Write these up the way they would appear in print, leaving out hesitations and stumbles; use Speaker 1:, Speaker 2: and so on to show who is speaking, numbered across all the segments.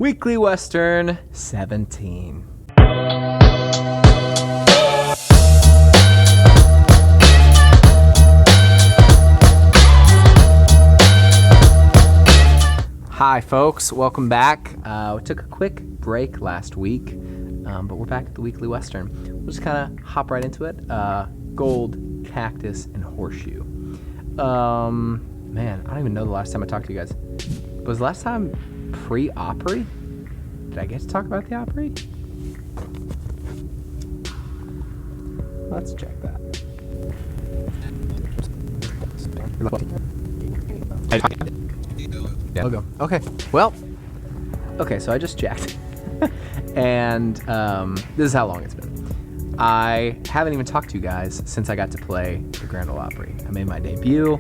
Speaker 1: Weekly Western 17. Hi folks, welcome back. We took a quick break last week, but we're back at the Weekly Western. We'll just kind of hop right into it. Gold, cactus, and horseshoe. Man, I don't even know the last time I talked to you guys. Was the last time pre-Opry? Did I get to talk about the Opry? Let's check that. Yeah. Logo. Okay. Well. Okay. So I just checked, and this is how long it's been. I haven't even talked to you guys since I got to play the Crandall Opry. I made my debut.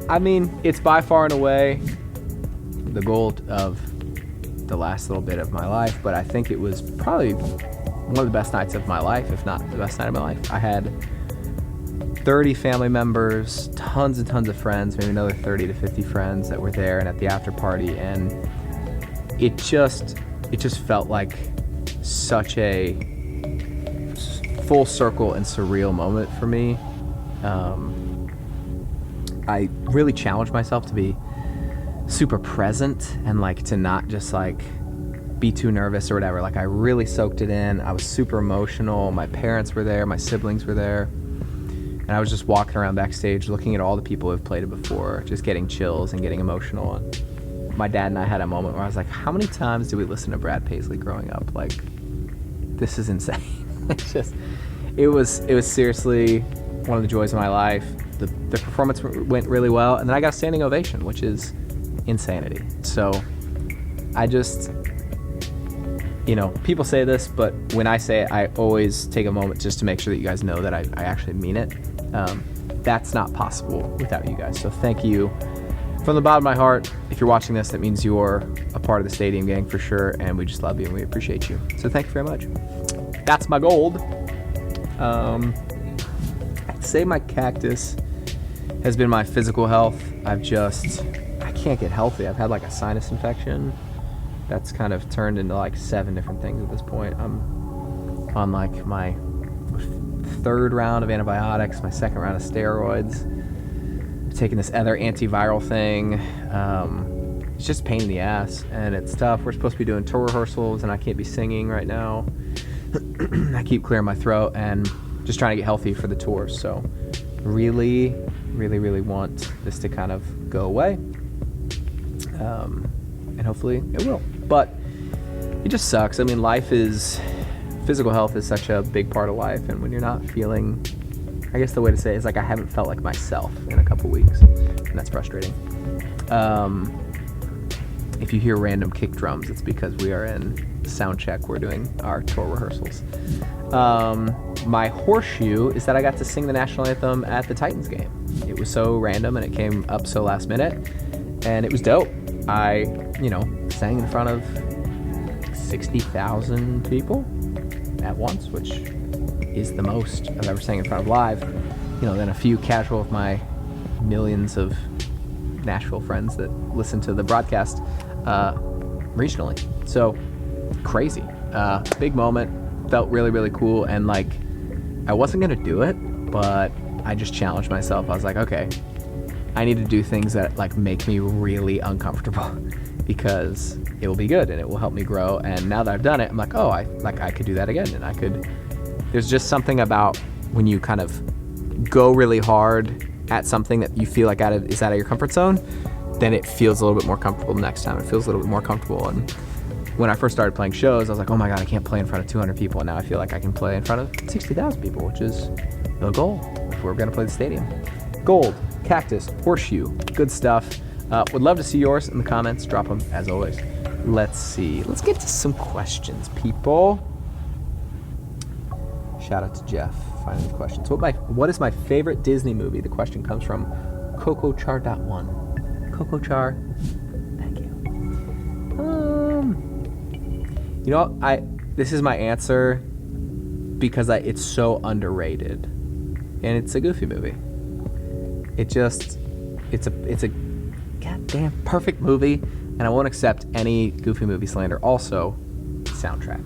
Speaker 1: I mean, it's by far and away the gold of the last little bit of my life, but I think it was probably one of the best nights of my life, if not the best night of my life. I had 30 family members, tons and tons of friends, maybe another 30 to 50 friends that were there and at the after party, and it just felt like such a full circle and surreal moment for me. I really challenged myself to be super present and like to not just like be too nervous or whatever. Like I really soaked it in. I was super emotional. My parents were there, my siblings were there. And I was just walking around backstage looking at all the people who've played it before, just getting chills and getting emotional. And my dad and I had a moment where I was like, how many times did we listen to Brad Paisley growing up? Like, this is insane. It was seriously one of the joys of my life. The performance went really well, and then I got a standing ovation, which is insanity. So I just, people say this, but when I say it, I always take a moment just to make sure that you guys know that I actually mean it. That's not possible without you guys. So thank you from the bottom of my heart. If you're watching this, that means you're a part of the Stadium Gang for sure, and we just love you and we appreciate you. So thank you very much. That's my gold. I'd say my cactus has been my physical health. I can't get healthy. I've had like a sinus infection that's kind of turned into like 7 different things at this point. I'm on like my 3rd round of antibiotics, my 2nd round of steroids. I'm taking this other antiviral thing. It's just a pain in the ass, and it's tough. We're supposed to be doing tour rehearsals, and I can't be singing right now. I keep clearing my throat and just trying to get healthy for the tour. So really, really, really want this to kind of go away. And hopefully it will. But it just sucks. I mean, physical health is such a big part of life, and when you're not feeling, I guess the way to say it is like I haven't felt like myself in a couple weeks, and that's frustrating. If you hear random kick drums, it's because we are in sound check. We're doing our tour rehearsals. My horseshoe is that I got to sing the national anthem at the Titans game. It was so random and it came up so last minute, and it was dope. I, sang in front of 60,000 people at once, which is the most I've ever sang in front of live. Then a few casual of my millions of Nashville friends that listen to the broadcast regionally. So crazy. Big moment. Felt really, really cool. And like, I wasn't going to do it, but I just challenged myself. I was like, okay, I need to do things that like make me really uncomfortable because it will be good and it will help me grow. And now that I've done it, I'm like, oh, I could do that again. And there's just something about when you kind of go really hard at something that you feel like is out of your comfort zone, then it feels a little bit more comfortable the next time. It feels a little bit more comfortable. And when I first started playing shows, I was like, oh my God, I can't play in front of 200 people. And now I feel like I can play in front of 60,000 people, which is the goal if we're going to play the stadium. Gold, cactus, horseshoe, good stuff. Would love to see yours in the comments. Drop them as always. Let's see. Let's get to some questions, people. Shout out to Jeff finding the questions. What is my favorite Disney movie? The question comes from CocoChar.1. CocoChar, thank you. This is my answer because it's so underrated, and it's a goofy movie. It's a goddamn perfect movie, and and I won't accept any Goofy movie slander. Also, soundtrack.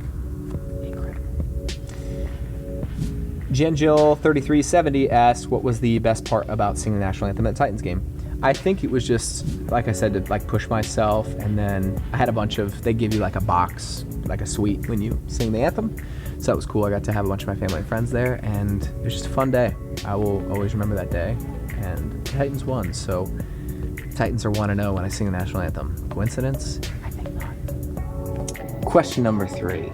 Speaker 1: Jen Jill 3370 asks, what was the best part about singing the national anthem at the Titans game? I think it was just, like I said, to like push myself, and then I had a bunch of, they give you like a box, like a suite when you sing the anthem. So that was cool. I got to have a bunch of my family and friends there, and it was just a fun day. I will always remember that day. And the Titans won, so Titans are 1-0 when I sing the national anthem. Coincidence? I think not. Question number 3.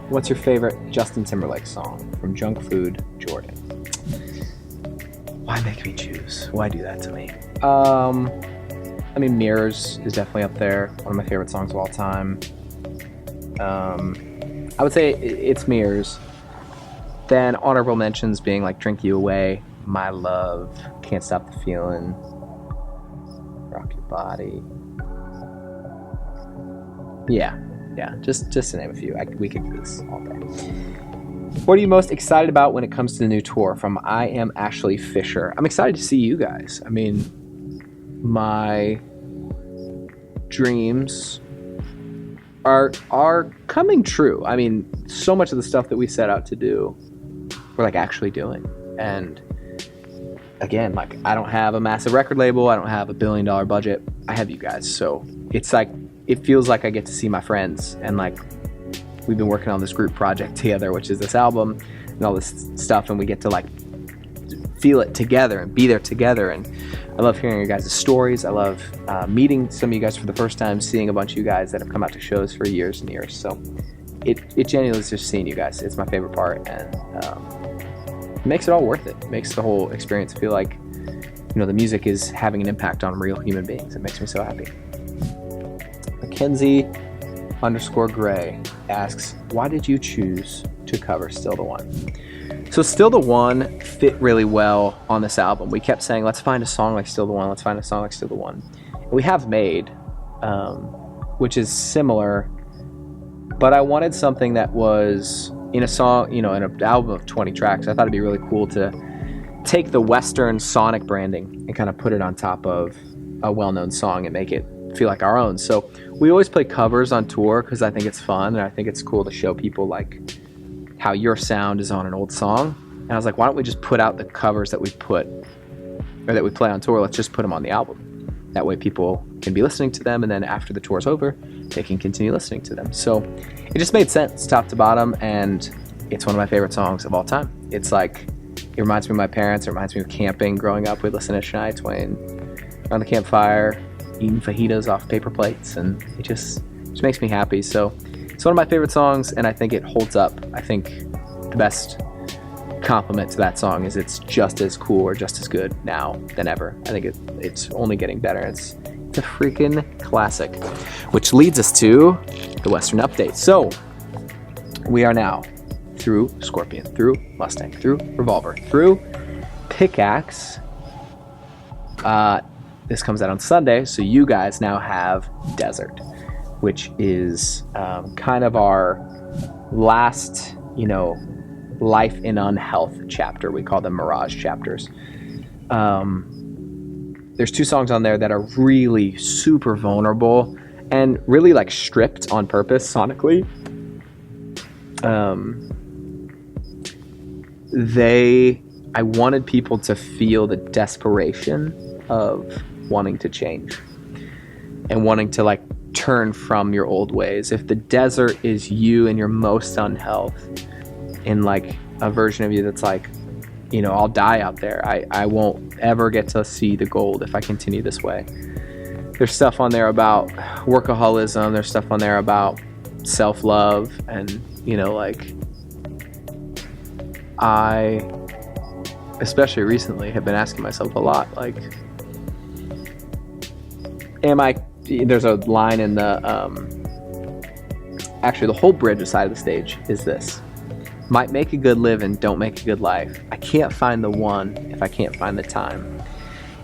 Speaker 1: What's your favorite Justin Timberlake song? From Junk Food, Jordan. Why make me choose? Why do that to me? I mean, Mirrors is definitely up there. One of my favorite songs of all time. I would say it's Mirrors. Then honorable mentions being like Drink You Away, My Love, Can't Stop the Feeling, Rock Your Body. Yeah, just to name a few. We could do this all day. What are you most excited about when it comes to the new tour? From I Am Ashley Fisher. I'm excited to see you guys. I mean, my dreams are coming true. I mean, so much of the stuff that we set out to do, we're like actually doing. And again, like, I don't have a massive record label. I don't have $1 billion budget. I have you guys. So it's like, it feels like I get to see my friends, and like, we've been working on this group project together, which is this album and all this stuff, and we get to like feel it together and be there together. And I love hearing your guys' stories. I love meeting some of you guys for the first time, seeing a bunch of you guys that have come out to shows for years and years. So it genuinely is just seeing you guys. It's my favorite part, and it makes it all worth it. It makes the whole experience feel like, you know, the music is having an impact on real human beings. It makes me so happy. Mackenzie_Gray asks, why did you choose to cover Still the One? So Still the One fit really well on this album. We kept saying, let's find a song like Still the One, let's find a song like Still the One. And we have Made, which is similar, but I wanted something that was in a song, you know, in an album of 20 tracks. I thought it'd be really cool to take the Western sonic branding and kind of put it on top of a well-known song and make it feel like our own. So we always play covers on tour because I think it's fun, and I think it's cool to show people like how your sound is on an old song. And I was like, why don't we just put out the covers that we put, or that we play on tour? Let's just put them on the album. That way people can be listening to them, and then after the tour's over, they can continue listening to them. So it just made sense top to bottom, and it's one of my favorite songs of all time. It's like, it reminds me of my parents. It reminds me of camping growing up. We'd listen to Shania Twain around the campfire, eating fajitas off paper plates, and it just makes me happy. So it's one of my favorite songs, and I think it holds up. I think the best compliment to that song is it's just as cool or just as good now than ever. I think it's only getting better. It's a freaking classic, which leads us to the Western update. So we are now through Scorpion, through Mustang, through Revolver, through Pickaxe. This comes out on Sunday, so you guys now have Desert, which is kind of our last, you know, life in unhealth chapter. We call them Mirage chapters. There's 2 songs on there that are really super vulnerable and really like stripped on purpose sonically. I wanted people to feel the desperation of wanting to change and wanting to like turn from your old ways. If the desert is you in your most unhealth, in like a version of you that's like, you know, I'll die out there. I won't ever get to see the gold if I continue this way. There's stuff on there about workaholism. There's stuff on there about self-love. And, you know, like, I, especially recently, have been asking myself a lot, like, there's a line in the, actually the whole bridge side of the stage is this: might make a good living, don't make a good life. I can't find the one if I can't find the time.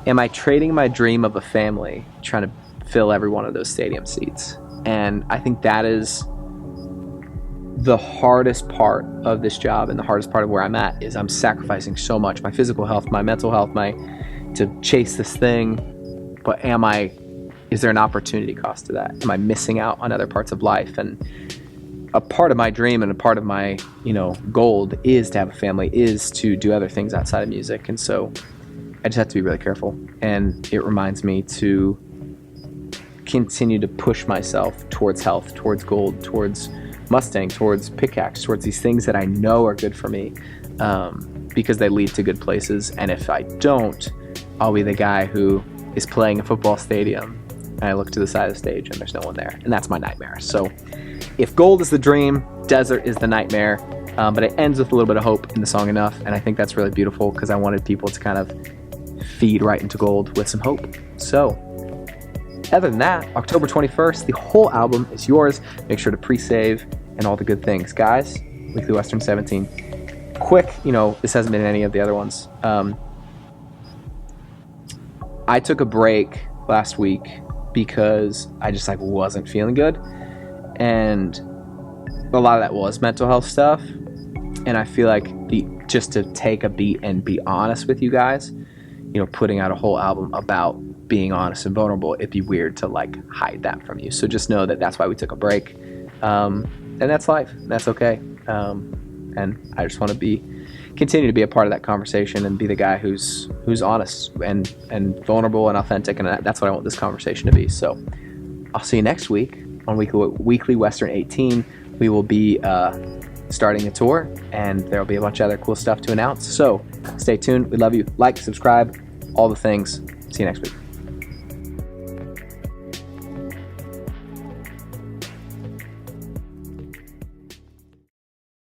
Speaker 1: Am I trading my dream of a family, trying to fill every one of those stadium seats? And I think that is the hardest part of this job, and the hardest part of where I'm at is I'm sacrificing so much, my physical health, my mental health, to chase this thing. But am I is there an opportunity cost to that? Am I missing out on other parts of life? And a part of my dream and a part of my, goal is to have a family, is to do other things outside of music. And so I just have to be really careful. And it reminds me to continue to push myself towards health, towards gold, towards Mustang, towards pickaxe, towards these things that I know are good for me, because they lead to good places. And if I don't, I'll be the guy who is playing a football stadium and I look to the side of the stage and there's no one there. And that's my nightmare. So if gold is the dream, desert is the nightmare. But it ends with a little bit of hope in the song Enough. And I think that's really beautiful because I wanted people to kind of feed right into gold with some hope. So other than that, October 21st, the whole album is yours. Make sure to pre-save and all the good things. Guys, Weekly Western 17. Quick, this hasn't been in any of the other ones. I took a break last week because I just wasn't feeling good. And a lot of that was mental health stuff. And I feel like just to take a beat and be honest with you guys, putting out a whole album about being honest and vulnerable, it'd be weird to hide that from you. So just know that that's why we took a break. And that's life. That's okay. And I just want to continue to be a part of that conversation and be the guy who's honest and vulnerable and authentic. And that's what I want this conversation to be. So I'll see you next week on Weekly Western 18. We will be starting a tour, and there'll be a bunch of other cool stuff to announce. So stay tuned. We love you. Like, subscribe, all the things. See you next week.